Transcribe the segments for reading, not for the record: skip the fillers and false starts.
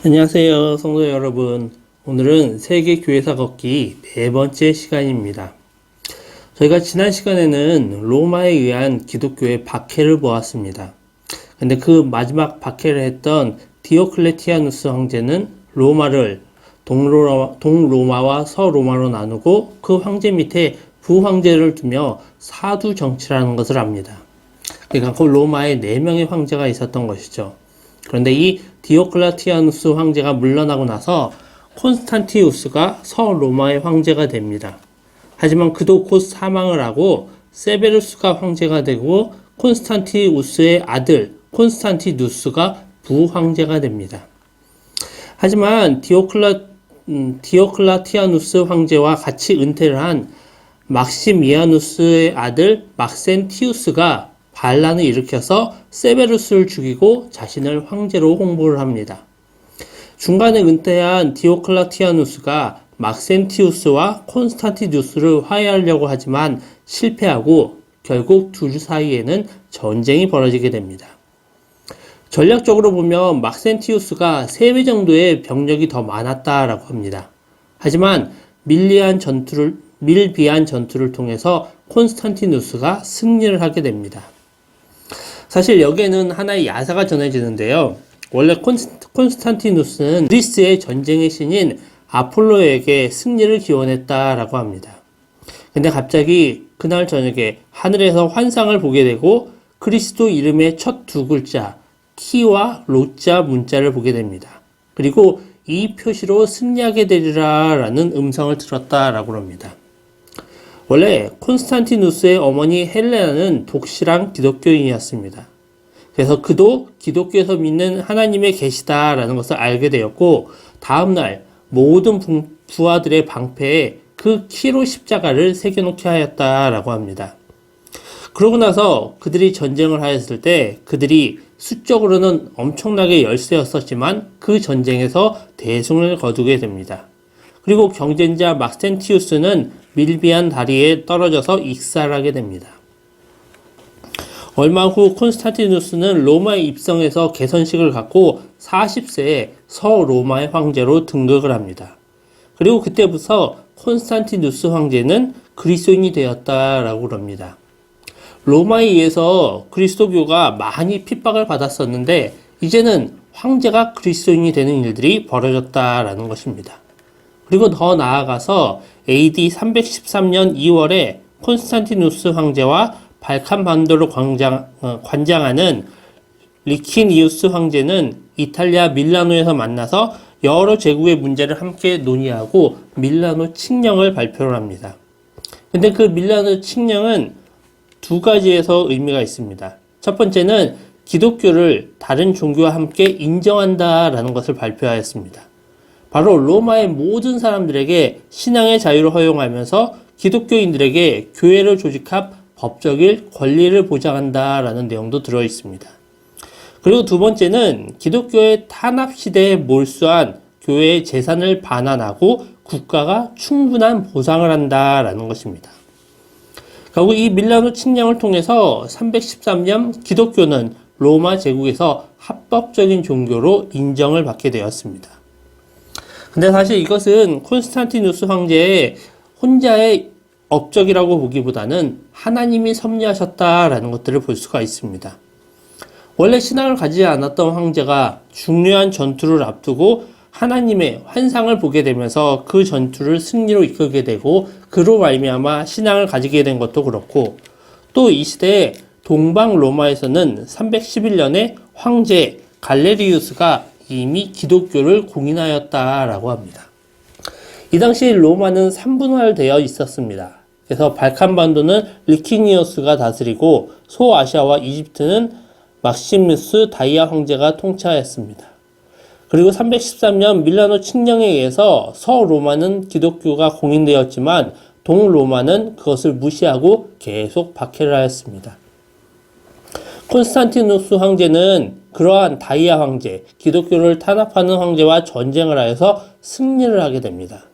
안녕하세요, 성도 여러분. 오늘은 세계 교회사 걷기 네 번째 시간입니다. 저희가 지난 시간에는 로마에 의한 기독교의 박해를 보았습니다. 근데 그 마지막 박해를 했던 디오클레티아누스 황제는 로마를 동로마와 서로마로 나누고 그 황제 밑에 부황제를 두며 사두 정치라는 것을 압니다. 그러니까 그 로마에 4명의 황제가 있었던 것이죠. 그런데 이 디오클레티아누스 황제가 물러나고 나서 콘스탄티우스가 서로마의 황제가 됩니다. 하지만 그도 곧 사망을 하고 세베루스가 황제가 되고 콘스탄티우스의 아들 콘스탄티누스가 부황제가 됩니다. 하지만 디오클라티아누스 황제와 같이 은퇴를 한 막시미아누스의 아들 막센티우스가 반란을 일으켜서 세베루스를 죽이고 자신을 황제로 홍보를 합니다. 중간에 은퇴한 디오클라티아누스가 막센티우스와 콘스탄티누스를 화해하려고 하지만 실패하고 결국 둘 사이에는 전쟁이 벌어지게 됩니다. 전략적으로 보면 막센티우스가 3배 정도의 병력이 더 많았다라고 합니다. 하지만 밀비안 전투를 통해서 콘스탄티누스가 승리를 하게 됩니다. 사실 여기에는 하나의 야사가 전해지는데요. 원래 콘스탄티누스는 그리스의 전쟁의 신인 아폴로에게 승리를 기원했다라고 합니다. 근데 갑자기 그날 저녁에 하늘에서 환상을 보게 되고 그리스도 이름의 첫 2글자 키와 로자 문자를 보게 됩니다. 그리고 이 표시로 승리하게 되리라 라는 음성을 들었다라고 합니다. 원래 콘스탄티누스의 어머니 헬레나는 독실한 기독교인이었습니다. 그래서 그도 기독교에서 믿는 하나님의 계시다라는 것을 알게 되었고 다음날 모든 부하들의 방패에 그 키로 십자가를 새겨놓게 하였다라고 합니다. 그러고 나서 그들이 전쟁을 하였을 때 그들이 수적으로는 엄청나게 열세였었지만 그 전쟁에서 대승을 거두게 됩니다. 그리고 경쟁자 막센티우스는 밀비안 다리에 떨어져서 익살하게 됩니다. 얼마 후 콘스탄티누스는 로마에 입성해서 개선식을 갖고 40세에 서로마의 황제로 등극을 합니다. 그리고 그때부터 콘스탄티누스 황제는 그리스도인이 되었다라고 합니다. 로마에 의해서 그리스도교가 많이 핍박을 받았었는데 이제는 황제가 그리스도인이 되는 일들이 벌어졌다라는 것입니다. 그리고 더 나아가서 AD 313년 2월에 콘스탄티누스 황제와 발칸 반도를 관장하는 리키니우스 황제는 이탈리아 밀라노에서 만나서 여러 제국의 문제를 함께 논의하고 밀라노 칙령을 발표를 합니다. 근데 그 밀라노 칙령은 2가지에서 의미가 있습니다. 첫 번째는 기독교를 다른 종교와 함께 인정한다라는 것을 발표하였습니다. 바로 로마의 모든 사람들에게 신앙의 자유를 허용하면서 기독교인들에게 교회를 조직한 법적인 권리를 보장한다라는 내용도 들어 있습니다. 그리고 2번째는 기독교의 탄압 시대에 몰수한 교회의 재산을 반환하고 국가가 충분한 보상을 한다라는 것입니다. 결국 이 밀라노 칙령을 통해서 313년 기독교는 로마 제국에서 합법적인 종교로 인정을 받게 되었습니다. 근데 사실 이것은 콘스탄티누스 황제의 혼자의 업적이라고 보기보다는 하나님이 섭리하셨다라는 것들을 볼 수가 있습니다. 원래 신앙을 가지지 않았던 황제가 중요한 전투를 앞두고 하나님의 환상을 보게 되면서 그 전투를 승리로 이끌게 되고 그로 말미암아 신앙을 가지게 된 것도 그렇고 또 이 시대에 동방 로마에서는 311년에 황제 갈레리우스가 이미 기독교를 공인하였다라고 합니다. 이 당시 로마는 3분할되어 있었습니다. 그래서 발칸반도는 리키니우스가 다스리고 소아시아와 이집트는 막시무스 다이아 황제가 통치하였습니다. 그리고 313년 밀라노 칙령에 의해서 서로마는 기독교가 공인되었지만 동로마는 그것을 무시하고 계속 박해를 하였습니다. 콘스탄티누스 황제는 그러한 다이아 황제, 기독교를 탄압하는 황제와 전쟁을 하여서 승리를 하게 됩니다.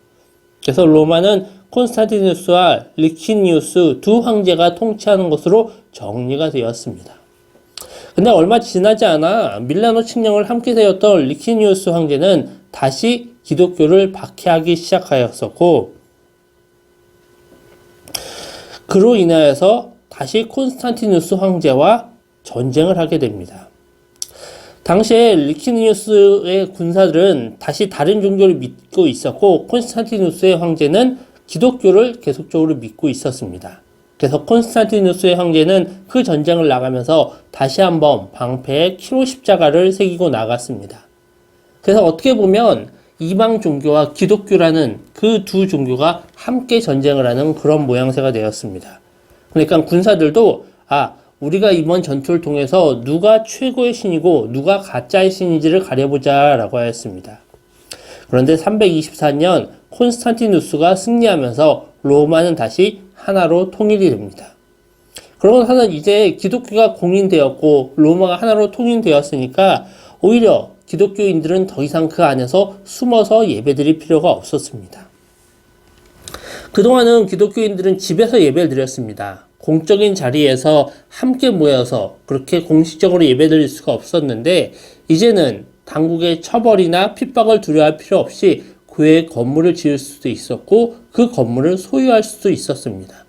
그래서 로마는 콘스탄티누스와 리키니우스 2 황제가 통치하는 것으로 정리가 되었습니다. 근데 얼마 지나지 않아 밀라노 칙령을 함께 세웠던 리키니우스 황제는 다시 기독교를 박해하기 시작하였었고, 그로 인하여서 다시 콘스탄티누스 황제와 전쟁을 하게 됩니다. 당시에 리키니우스의 군사들은 다시 다른 종교를 믿고 있었고, 콘스탄티누스의 황제는 기독교를 계속적으로 믿고 있었습니다. 그래서 콘스탄티누스의 황제는 그 전쟁을 나가면서 다시 한번 방패에 키로 십자가를 새기고 나갔습니다. 그래서 어떻게 보면 이방 종교와 기독교라는 그 두 종교가 함께 전쟁을 하는 그런 모양새가 되었습니다. 그러니까 군사들도 우리가 이번 전투를 통해서 누가 최고의 신이고 누가 가짜의 신인지를 가려보자 라고 하였습니다. 그런데 324년 콘스탄티누스가 승리하면서 로마는 다시 하나로 통일이 됩니다. 그러고 나서는 이제 기독교가 공인되었고 로마가 하나로 통일되었으니까 오히려 기독교인들은 더 이상 그 안에서 숨어서 예배드릴 필요가 없었습니다. 그동안은 기독교인들은 집에서 예배를 드렸습니다. 공적인 자리에서 함께 모여서 그렇게 공식적으로 예배드릴 수가 없었는데, 이제는 당국의 처벌이나 핍박을 두려워할 필요 없이 교회 건물을 지을 수도 있었고 그 건물을 소유할 수도 있었습니다.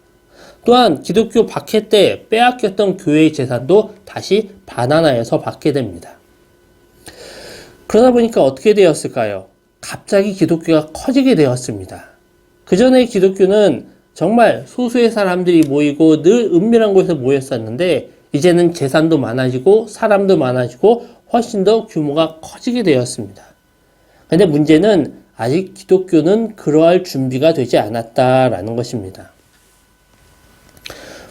또한 기독교 박해 때 빼앗겼던 교회의 재산도 다시 반환하여서 받게 됩니다. 그러다 보니까 어떻게 되었을까요? 갑자기 기독교가 커지게 되었습니다. 그 전에 기독교는 정말 소수의 사람들이 모이고 늘 은밀한 곳에 모였었는데, 이제는 재산도 많아지고 사람도 많아지고 훨씬 더 규모가 커지게 되었습니다. 근데 문제는 아직 기독교는 그러할 준비가 되지 않았다라는 것입니다.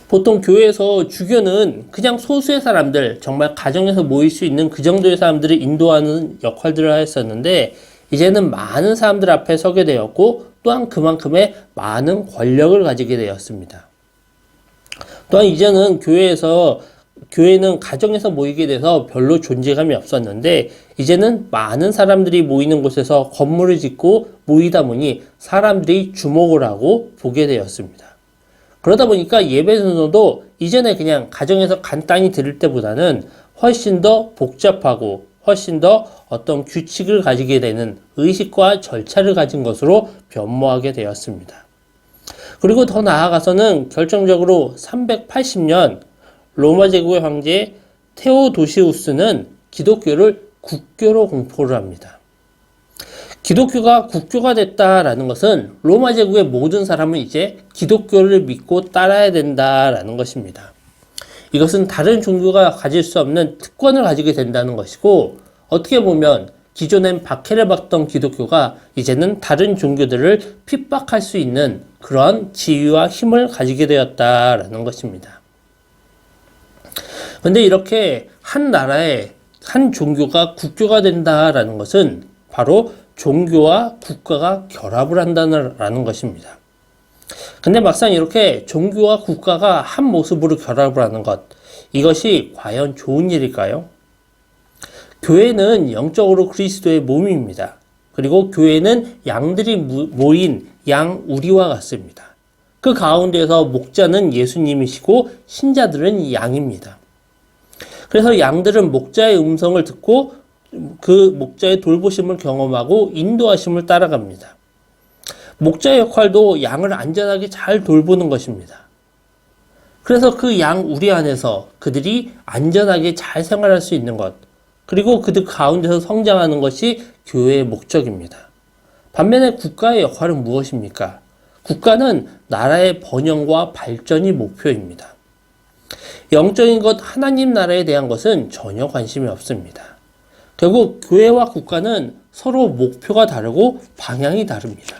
보통 교회에서 주교는 그냥 소수의 사람들, 정말 가정에서 모일 수 있는 그 정도의 사람들을 인도하는 역할들을 하였었는데, 이제는 많은 사람들 앞에 서게 되었고 또한 그만큼의 많은 권력을 가지게 되었습니다. 또한 이제는 교회는 가정에서 모이게 돼서 별로 존재감이 없었는데, 이제는 많은 사람들이 모이는 곳에서 건물을 짓고 모이다 보니 사람들이 주목을 하고 보게 되었습니다. 그러다 보니까 예배 순서도 이전에 그냥 가정에서 간단히 드릴 때보다는 훨씬 더 복잡하고 훨씬 더 어떤 규칙을 가지게 되는 의식과 절차를 가진 것으로 변모하게 되었습니다. 그리고 더 나아가서는 결정적으로 380년 로마 제국의 황제 테오도시우스는 기독교를 국교로 공포를 합니다. 기독교가 국교가 됐다라는 것은 로마 제국의 모든 사람은 이제 기독교를 믿고 따라야 된다라는 것입니다. 이것은 다른 종교가 가질 수 없는 특권을 가지게 된다는 것이고, 어떻게 보면 기존엔 박해를 받던 기독교가 이제는 다른 종교들을 핍박할 수 있는 그런 지위와 힘을 가지게 되었다라는 것입니다. 그런데 이렇게 한 나라의 한 종교가 국교가 된다라는 것은 바로 종교와 국가가 결합을 한다는 것입니다. 근데 막상 이렇게 종교와 국가가 한 모습으로 결합을 하는 것, 이것이 과연 좋은 일일까요? 교회는 영적으로 그리스도의 몸입니다. 그리고 교회는 양들이 모인 양우리와 같습니다. 그 가운데서 목자는 예수님이시고 신자들은 양입니다. 그래서 양들은 목자의 음성을 듣고 그 목자의 돌보심을 경험하고 인도하심을 따라갑니다. 목자의 역할도 양을 안전하게 잘 돌보는 것입니다. 그래서 그 양 우리 안에서 그들이 안전하게 잘 생활할 수 있는 것, 그리고 그들 가운데서 성장하는 것이 교회의 목적입니다. 반면에 국가의 역할은 무엇입니까? 국가는 나라의 번영과 발전이 목표입니다. 영적인 것, 하나님 나라에 대한 것은 전혀 관심이 없습니다. 결국 교회와 국가는 서로 목표가 다르고 방향이 다릅니다.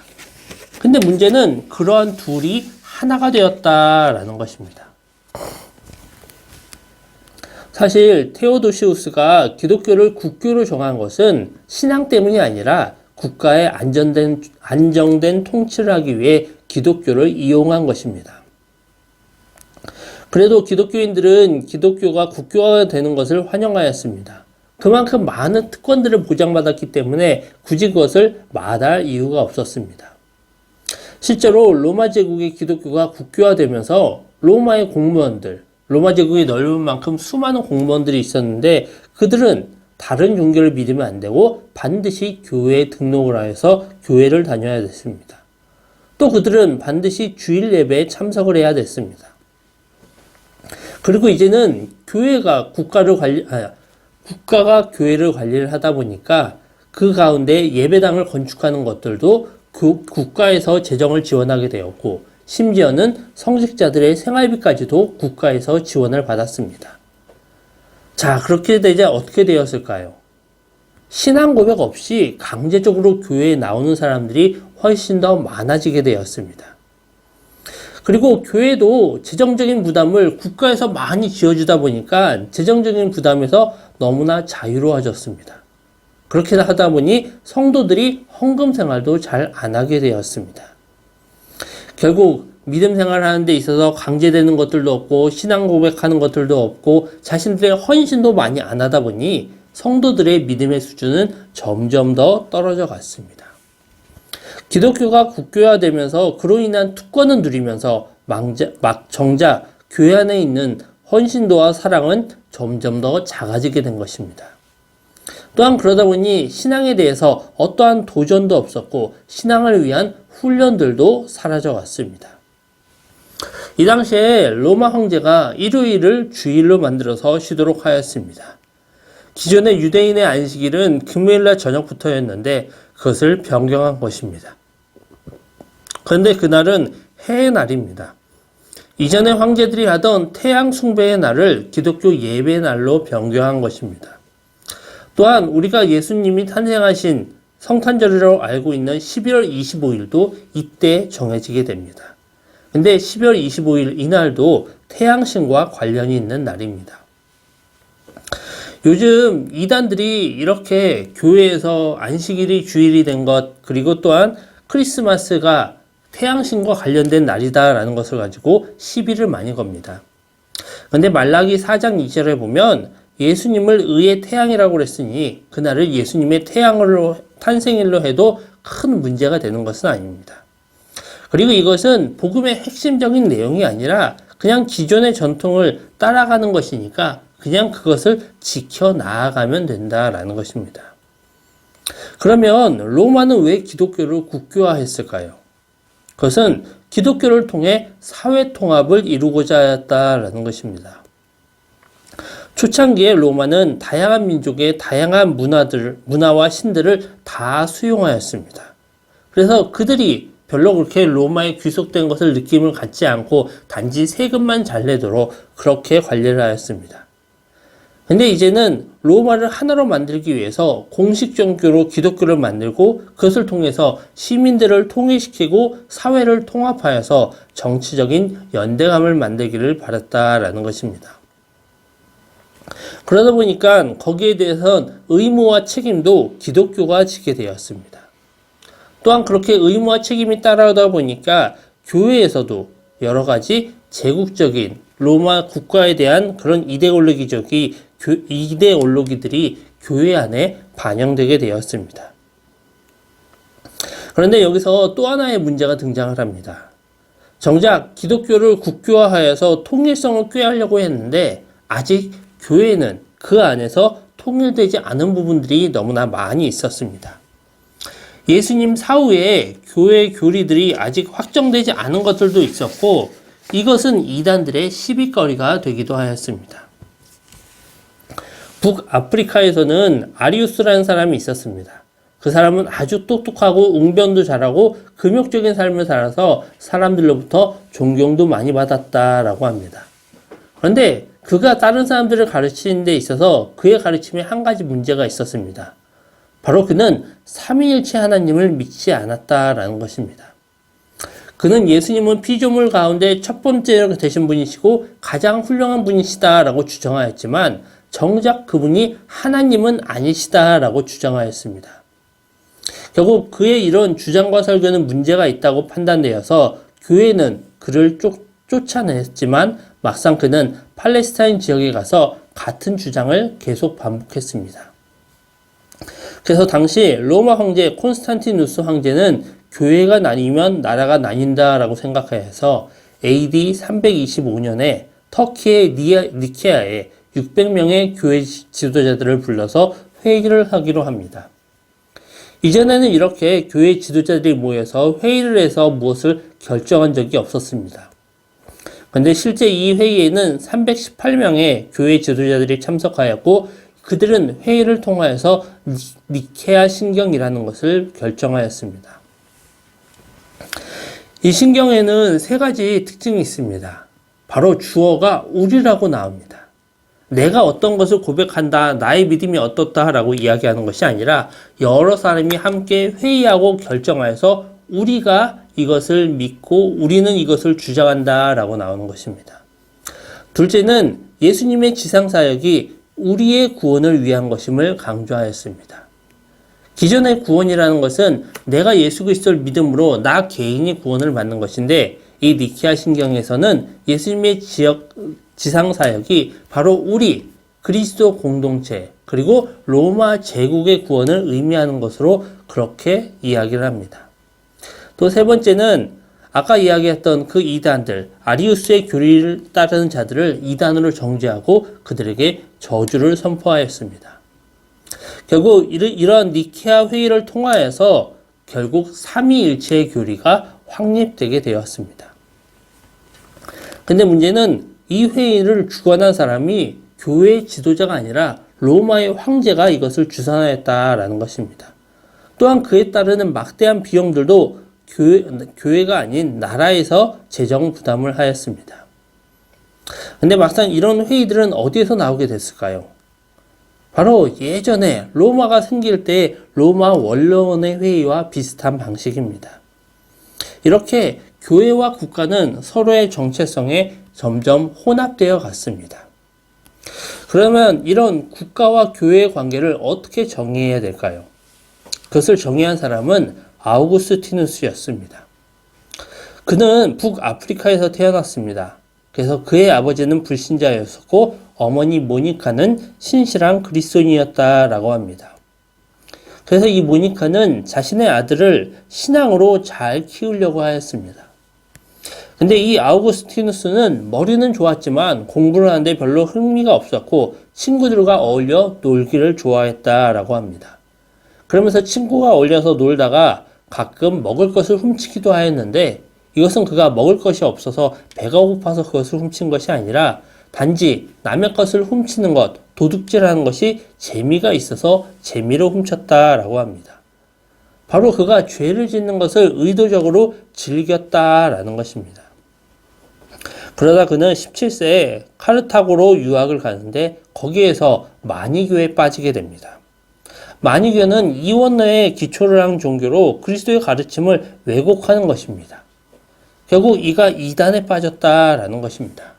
근데 문제는 그러한 둘이 하나가 되었다라는 것입니다. 사실 테오도시우스가 기독교를 국교로 정한 것은 신앙 때문이 아니라 국가의 안정된 통치를 하기 위해 기독교를 이용한 것입니다. 그래도 기독교인들은 기독교가 국교가 되는 것을 환영하였습니다. 그만큼 많은 특권들을 보장받았기 때문에 굳이 그것을 마다할 이유가 없었습니다. 실제로 로마 제국의 기독교가 국교화되면서 로마의 공무원들, 로마 제국이 넓은 만큼 수많은 공무원들이 있었는데 그들은 다른 종교를 믿으면 안 되고 반드시 교회에 등록을 하여서 교회를 다녀야 됐습니다. 또 그들은 반드시 주일 예배에 참석을 해야 됐습니다. 그리고 이제는 국가가 교회를 관리를 하다 보니까 그 가운데 예배당을 건축하는 것들도 국가에서 재정을 지원하게 되었고 심지어는 성직자들의 생활비까지도 국가에서 지원을 받았습니다. 자, 그렇게 되자 어떻게 되었을까요? 신앙 고백 없이 강제적으로 교회에 나오는 사람들이 훨씬 더 많아지게 되었습니다. 그리고 교회도 재정적인 부담을 국가에서 많이 지어주다 보니까 재정적인 부담에서 너무나 자유로워졌습니다. 그렇게 하다 보니 성도들이 헌금 생활도 잘 안 하게 되었습니다. 결국 믿음 생활을 하는 데 있어서 강제되는 것들도 없고 신앙 고백하는 것들도 없고 자신들의 헌신도 많이 안 하다 보니 성도들의 믿음의 수준은 점점 더 떨어져 갔습니다. 기독교가 국교화되면서 그로 인한 특권은 누리면서 정작 교회 안에 있는 헌신도와 사랑은 점점 더 작아지게 된 것입니다. 또한 그러다 보니 신앙에 대해서 어떠한 도전도 없었고 신앙을 위한 훈련들도 사라져 갔습니다. 이 당시에 로마 황제가 일요일을 주일로 만들어서 쉬도록 하였습니다. 기존의 유대인의 안식일은 금요일날 저녁부터였는데 그것을 변경한 것입니다. 그런데 그날은 해의 날입니다. 이전에 황제들이 하던 태양 숭배의 날을 기독교 예배의 날로 변경한 것입니다. 또한 우리가 예수님이 탄생하신 성탄절이라고 알고 있는 12월 25일도 이때 정해지게 됩니다. 근데 12월 25일 이날도 태양신과 관련이 있는 날입니다. 요즘 이단들이 이렇게 교회에서 안식일이 주일이 된 것, 그리고 또한 크리스마스가 태양신과 관련된 날이다라는 것을 가지고 시비를 많이 겁니다. 근데 말라기 4장 2절에 보면 예수님을 의의 태양이라고 그랬으니 그날을 예수님의 탄생일로 해도 큰 문제가 되는 것은 아닙니다. 그리고 이것은 복음의 핵심적인 내용이 아니라 그냥 기존의 전통을 따라가는 것이니까 그냥 그것을 지켜 나아가면 된다라는 것입니다. 그러면 로마는 왜 기독교를 국교화했을까요? 그것은 기독교를 통해 사회 통합을 이루고자 하였다라는 것입니다. 초창기에 로마는 다양한 민족의 다양한 문화와 신들을 다 수용하였습니다. 그래서 그들이 별로 그렇게 로마에 귀속된 것을 느낌을 갖지 않고 단지 세금만 잘 내도록 그렇게 관리를 하였습니다. 근데 이제는 로마를 하나로 만들기 위해서 공식 종교로 기독교를 만들고 그것을 통해서 시민들을 통일시키고 사회를 통합하여서 정치적인 연대감을 만들기를 바랐다라는 것입니다. 그러다 보니까 거기에 대해서는 의무와 책임도 기독교가 지게 되었습니다. 또한 그렇게 의무와 책임이 따라오다 보니까 교회에서도 여러 가지 제국적인 로마 국가에 대한 그런 이데올로기들이 교회 안에 반영되게 되었습니다. 그런데 여기서 또 하나의 문제가 등장을 합니다. 정작 기독교를 국교화하여서 통일성을 꾀하려고 했는데 아직 교회는 그 안에서 통일되지 않은 부분들이 너무나 많이 있었습니다. 예수님 사후에 교회 교리들이 아직 확정되지 않은 것들도 있었고 이것은 이단들의 시비거리가 되기도 하였습니다. 북아프리카에서는 아리우스라는 사람이 있었습니다. 그 사람은 아주 똑똑하고 웅변도 잘하고 금욕적인 삶을 살아서 사람들로부터 존경도 많이 받았다라고 합니다. 그런데 그가 다른 사람들을 가르치는 데 있어서 그의 가르침에 한 가지 문제가 있었습니다. 바로 그는 삼위일체 하나님을 믿지 않았다라는 것입니다. 그는 예수님은 피조물 가운데 첫 번째로 되신 분이시고 가장 훌륭한 분이시다라고 주장하였지만 정작 그분이 하나님은 아니시다라고 주장하였습니다. 결국 그의 이런 주장과 설교는 문제가 있다고 판단되어서 교회는 그를 쫓아냈지만 막상 그는 팔레스타인 지역에 가서 같은 주장을 계속 반복했습니다. 그래서 당시 로마 황제 콘스탄티누스 황제는 교회가 나뉘면 나라가 나뉜다라고 생각해서 AD 325년에 터키의 니케아에 600명의 교회 지도자들을 불러서 회의를 하기로 합니다. 이전에는 이렇게 교회 지도자들이 모여서 회의를 해서 무엇을 결정한 적이 없었습니다. 그런데 실제 이 회의에는 318명의 교회 지도자들이 참석하였고 그들은 회의를 통하여서 니케아 신경이라는 것을 결정하였습니다. 이 신경에는 세 가지 특징이 있습니다. 바로 주어가 우리라고 나옵니다. 내가 어떤 것을 고백한다, 나의 믿음이 어떻다 라고 이야기하는 것이 아니라 여러 사람이 함께 회의하고 결정하여서 우리가 이것을 믿고 우리는 이것을 주장한다 라고 나오는 것입니다. 둘째는 예수님의 지상사역이 우리의 구원을 위한 것임을 강조하였습니다. 기존의 구원이라는 것은 내가 예수 그리스도를 믿음으로 나 개인이 구원을 받는 것인데 이 니케아 신경에서는 예수님의 지상사역이 바로 우리 그리스도 공동체 그리고 로마 제국의 구원을 의미하는 것으로 그렇게 이야기를 합니다. 또 세 번째는 아까 이야기했던 그 이단들, 아리우스의 교리를 따르는 자들을 이단으로 정죄하고 그들에게 저주를 선포하였습니다. 결국 이러한 니케아 회의를 통하여서 결국 삼위일체의 교리가 확립되게 되었습니다. 근데 문제는 이 회의를 주관한 사람이 교회의 지도자가 아니라 로마의 황제가 이것을 주선하였다라는 것입니다. 또한 그에 따르는 막대한 비용들도 교회가 아닌 나라에서 재정 부담을 하였습니다. 근데 막상 이런 회의들은 어디에서 나오게 됐을까요? 바로 예전에 로마가 생길 때 로마 원로원의 회의와 비슷한 방식입니다. 이렇게 교회와 국가는 서로의 정체성에 점점 혼합되어 갔습니다. 그러면 이런 국가와 교회의 관계를 어떻게 정의해야 될까요? 그것을 정의한 사람은 아우구스티누스였습니다. 그는 북아프리카에서 태어났습니다. 그래서 그의 아버지는 불신자였었고 어머니 모니카는 신실한 그리스도인이었다라고 합니다. 그래서 이 모니카는 자신의 아들을 신앙으로 잘 키우려고 하였습니다. 근데 이 아우구스티누스는 머리는 좋았지만 공부를 하는데 별로 흥미가 없었고 친구들과 어울려 놀기를 좋아했다라고 합니다. 그러면서 친구가 어울려서 놀다가 가끔 먹을 것을 훔치기도 하였는데 이것은 그가 먹을 것이 없어서 배가 고파서 그것을 훔친 것이 아니라 단지 남의 것을 훔치는 것, 도둑질하는 것이 재미가 있어서 재미로 훔쳤다라고 합니다. 바로 그가 죄를 짓는 것을 의도적으로 즐겼다라는 것입니다. 그러다 그는 17세에 카르타고로 유학을 가는데 거기에서 마니교에 빠지게 됩니다. 마니교는 이원너에 기초를 한 종교로 그리스도의 가르침을 왜곡하는 것입니다. 결국 이가 이단에 빠졌다라는 것입니다.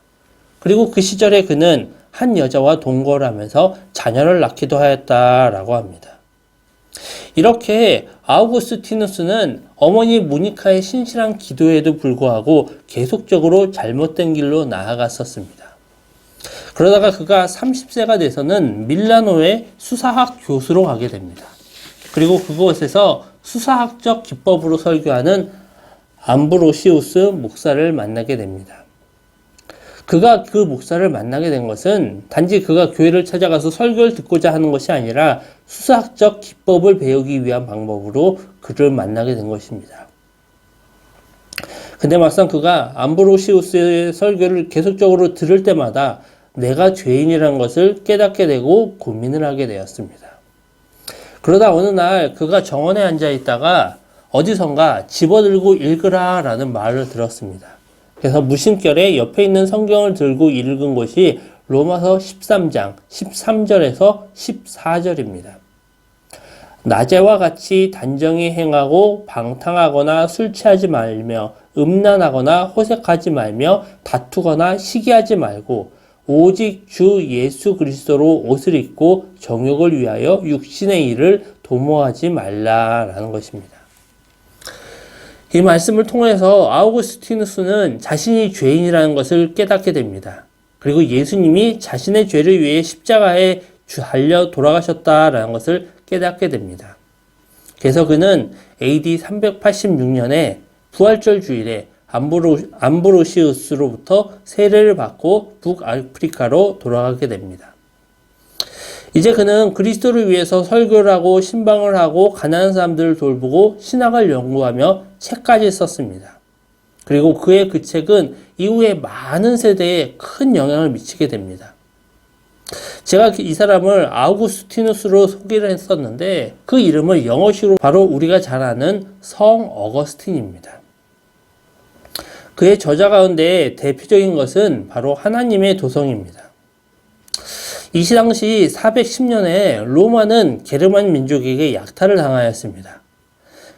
그리고 그 시절에 그는 한 여자와 동거를 하면서 자녀를 낳기도 하였다라고 합니다. 이렇게 아우구스티누스는 어머니 모니카의 신실한 기도에도 불구하고 계속적으로 잘못된 길로 나아갔었습니다. 그러다가 그가 30세가 돼서는 밀라노의 수사학 교수로 가게 됩니다. 그리고 그곳에서 수사학적 기법으로 설교하는 암브로시우스 목사를 만나게 됩니다. 그가 그 목사를 만나게 된 것은 단지 그가 교회를 찾아가서 설교를 듣고자 하는 것이 아니라 수사학적 기법을 배우기 위한 방법으로 그를 만나게 된 것입니다. 근데 막상 그가 암브로시우스의 설교를 계속적으로 들을 때마다 내가 죄인이라는 것을 깨닫게 되고 고민을 하게 되었습니다. 그러다 어느 날 그가 정원에 앉아 있다가 어디선가 집어들고 읽으라 라는 말을 들었습니다. 그래서 무심결에 옆에 있는 성경을 들고 읽은 것이 로마서 13장 13절에서 14절입니다. 낮에와 같이 단정히 행하고 방탕하거나 술 취하지 말며 음란하거나 호색하지 말며 다투거나 시기하지 말고 오직 주 예수 그리스도로 옷을 입고 정욕을 위하여 육신의 일을 도모하지 말라라는 것입니다. 이 말씀을 통해서 아우구스티누스는 자신이 죄인이라는 것을 깨닫게 됩니다. 그리고 예수님이 자신의 죄를 위해 십자가에 달려 돌아가셨다라는 것을 깨닫게 됩니다. 그래서 그는 AD 386년에 부활절 주일에 암브로시우스로부터 세례를 받고 북아프리카로 돌아가게 됩니다. 이제 그는 그리스도를 위해서 설교를 하고 신방을 하고 가난한 사람들을 돌보고 신학을 연구하며 책까지 썼습니다. 그리고 그의 그 책은 이후에 많은 세대에 큰 영향을 미치게 됩니다. 제가 이 사람을 아우구스티누스로 소개를 했었는데 그 이름은 영어식으로 바로 우리가 잘 아는 성 어거스틴입니다. 그의 저자 가운데 대표적인 것은 바로 하나님의 도성입니다. 이 당시 410년에 로마는 게르만 민족에게 약탈을 당하였습니다.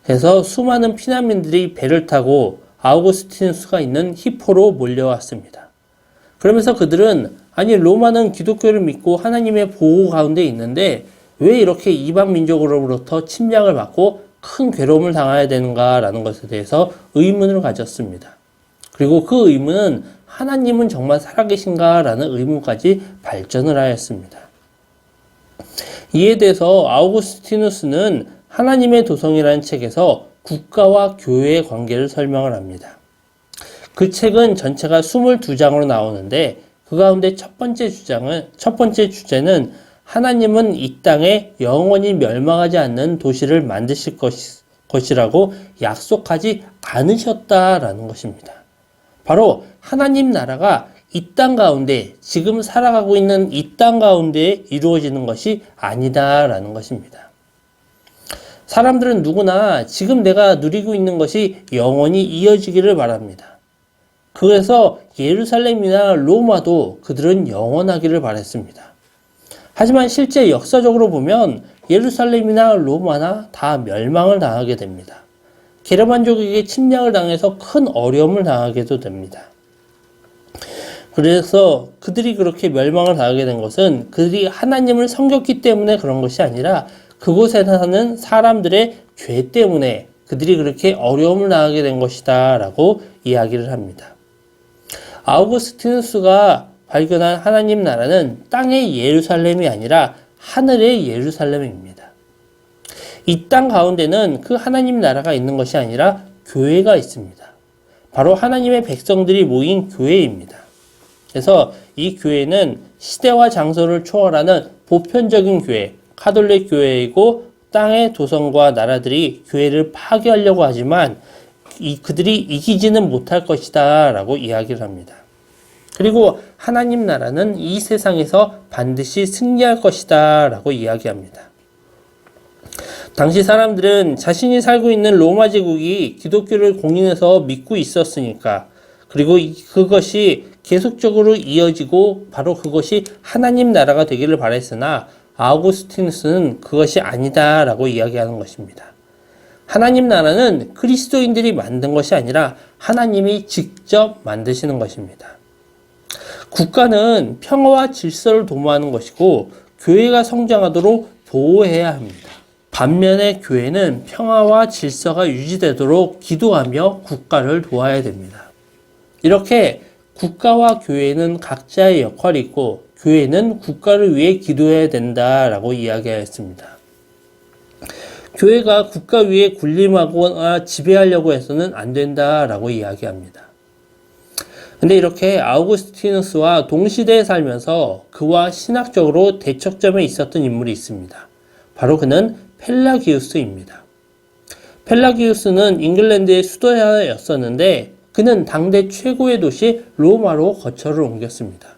그래서 수많은 피난민들이 배를 타고 아우구스티누스가 있는 히포로 몰려왔습니다. 그러면서 그들은 아니 로마는 기독교를 믿고 하나님의 보호 가운데 있는데 왜 이렇게 이방 민족으로부터 침략을 받고 큰 괴로움을 당해야 되는가라는 것에 대해서 의문을 가졌습니다. 그리고 그 의문은 하나님은 정말 살아계신가라는 의문까지 발전을 하였습니다. 이에 대해서 아우구스티누스는 하나님의 도성이라는 책에서 국가와 교회의 관계를 설명을 합니다. 그 책은 전체가 22장으로 나오는데 그 가운데 첫 번째 주제는 하나님은 이 땅에 영원히 멸망하지 않는 도시를 만드실 것이라고 약속하지 않으셨다라는 것입니다. 바로 하나님 나라가 이 땅 가운데 지금 살아가고 있는 이 땅 가운데 이루어지는 것이 아니다라는 것입니다. 사람들은 누구나 지금 내가 누리고 있는 것이 영원히 이어지기를 바랍니다. 그래서 예루살렘이나 로마도 그들은 영원하기를 바랬습니다. 하지만 실제 역사적으로 보면 예루살렘이나 로마나 다 멸망을 당하게 됩니다. 게르만족에게 침략을 당해서 큰 어려움을 당하게도 됩니다. 그래서 그들이 그렇게 멸망을 당하게 된 것은 그들이 하나님을 섬겼기 때문에 그런 것이 아니라 그곳에 사는 사람들의 죄 때문에 그들이 그렇게 어려움을 당하게 된 것이다 라고 이야기를 합니다. 아우구스티누스가 발견한 하나님 나라는 땅의 예루살렘이 아니라 하늘의 예루살렘입니다. 이 땅 가운데는 그 하나님 나라가 있는 것이 아니라 교회가 있습니다. 바로 하나님의 백성들이 모인 교회입니다. 그래서 이 교회는 시대와 장소를 초월하는 보편적인 교회, 카톨릭 교회이고 땅의 도성과 나라들이 교회를 파괴하려고 하지만 그들이 이기지는 못할 것이다 라고 이야기를 합니다. 그리고 하나님 나라는 이 세상에서 반드시 승리할 것이다 라고 이야기합니다. 당시 사람들은 자신이 살고 있는 로마 제국이 기독교를 공인해서 믿고 있었으니까 그리고 그것이 계속적으로 이어지고 바로 그것이 하나님 나라가 되기를 바랬으나 아우구스티누스는 그것이 아니다 라고 이야기하는 것입니다. 하나님 나라는 그리스도인들이 만든 것이 아니라 하나님이 직접 만드시는 것입니다. 국가는 평화와 질서를 도모하는 것이고 교회가 성장하도록 보호해야 합니다. 반면에 교회는 평화와 질서가 유지되도록 기도하며 국가를 도와야 됩니다. 이렇게 국가와 교회는 각자의 역할이 있고 교회는 국가를 위해 기도해야 된다라고 이야기하였습니다. 교회가 국가 위에 군림하거나 지배하려고 해서는 안 된다라고 이야기합니다. 근데 이렇게 아우구스티누스와 동시대에 살면서 그와 신학적으로 대척점에 있었던 인물이 있습니다. 바로 그는 펠라기우스입니다. 펠라기우스는 잉글랜드의 수도였었는데 그는 당대 최고의 도시 로마로 거처를 옮겼습니다.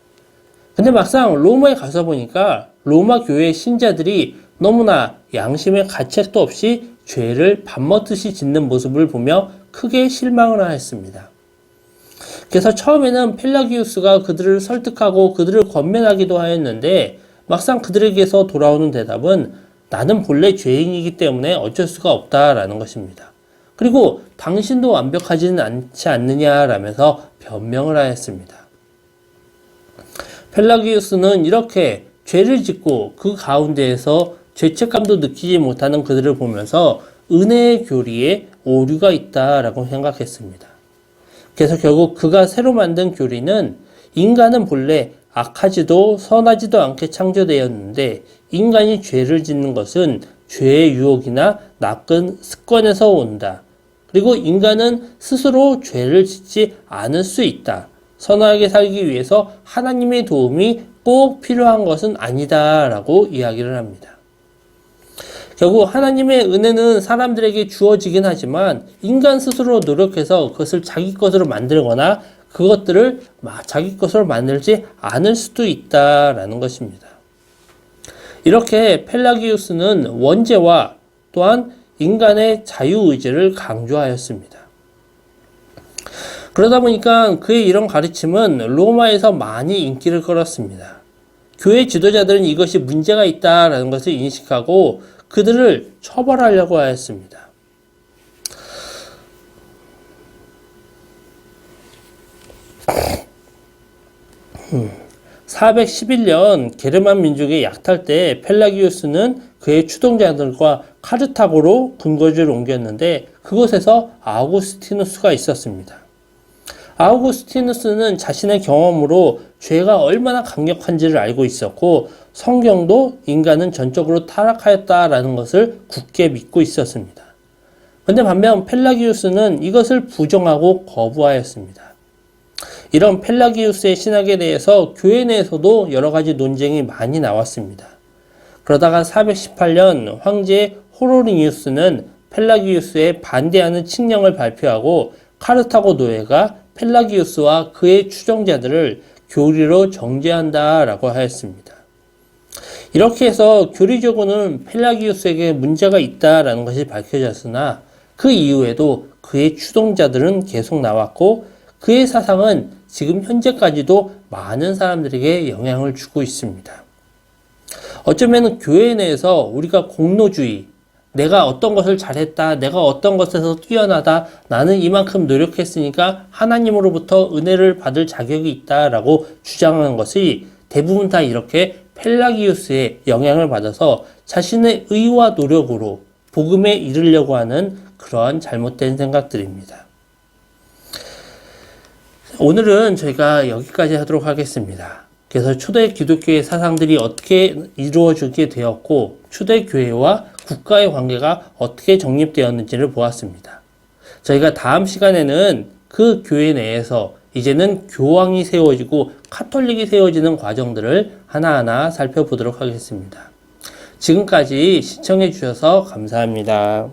근데 막상 로마에 가서 보니까 로마 교회 신자들이 너무나 양심의 가책도 없이 죄를 밥 먹듯이 짓는 모습을 보며 크게 실망을 하였습니다. 그래서 처음에는 펠라기우스가 그들을 설득하고 그들을 권면하기도 하였는데 막상 그들에게서 돌아오는 대답은 나는 본래 죄인이기 때문에 어쩔 수가 없다라는 것입니다. 그리고 당신도 완벽하지는 않지 않느냐라면서 변명을 하였습니다. 펠라기우스는 이렇게 죄를 짓고 그 가운데에서 죄책감도 느끼지 못하는 그들을 보면서 은혜의 교리에 오류가 있다라고 생각했습니다. 그래서 결국 그가 새로 만든 교리는 인간은 본래 악하지도 선하지도 않게 창조되었는데 인간이 죄를 짓는 것은 죄의 유혹이나 나쁜 습관에서 온다. 그리고 인간은 스스로 죄를 짓지 않을 수 있다. 선하게 살기 위해서 하나님의 도움이 꼭 필요한 것은 아니다 라고 이야기를 합니다. 결국 하나님의 은혜는 사람들에게 주어지긴 하지만 인간 스스로 노력해서 그것을 자기 것으로 만들거나 그것들을 자기 것으로 만들지 않을 수도 있다라는 것입니다. 이렇게 펠라기우스는 원죄와 또한 인간의 자유의지를 강조하였습니다. 그러다 보니까 그의 이런 가르침은 로마에서 많이 인기를 끌었습니다. 교회 지도자들은 이것이 문제가 있다라는 것을 인식하고 그들을 처벌하려고 하였습니다. 411년 게르만 민족의 약탈 때 펠라기우스는 그의 추종자들과 카르타고로 군거지를 옮겼는데 그곳에서 아우구스티누스가 있었습니다. 아우구스티누스는 자신의 경험으로 죄가 얼마나 강력한지를 알고 있었고 성경도 인간은 전적으로 타락하였다라는 것을 굳게 믿고 있었습니다. 그런데 반면 펠라기우스는 이것을 부정하고 거부하였습니다. 이런 펠라기우스의 신학에 대해서 교회 내에서도 여러 가지 논쟁이 많이 나왔습니다. 그러다가 418년 황제 호로니우스는 펠라기우스에 반대하는 칙령을 발표하고 카르타고 노예가 펠라기우스와 그의 추종자들을 교리로 정죄한다라고 하였습니다. 이렇게 해서 교리적으로는 펠라기우스에게 문제가 있다라는 것이 밝혀졌으나 그 이후에도 그의 추종자들은 계속 나왔고 그의 사상은 지금 현재까지도 많은 사람들에게 영향을 주고 있습니다. 어쩌면 교회 내에서 우리가 공로주의, 내가 어떤 것을 잘했다, 내가 어떤 것에서 뛰어나다, 나는 이만큼 노력했으니까 하나님으로부터 은혜를 받을 자격이 있다라고 주장하는 것이 대부분 다 이렇게 펠라기우스의 영향을 받아서 자신의 의와 노력으로 복음에 이르려고 하는 그러한 잘못된 생각들입니다. 오늘은 저희가 여기까지 하도록 하겠습니다. 그래서 초대 기독교의 사상들이 어떻게 이루어지게 되었고 초대교회와 국가의 관계가 어떻게 정립되었는지를 보았습니다. 저희가 다음 시간에는 그 교회 내에서 이제는 교황이 세워지고 카톨릭이 세워지는 과정들을 하나하나 살펴보도록 하겠습니다. 지금까지 시청해 주셔서 감사합니다.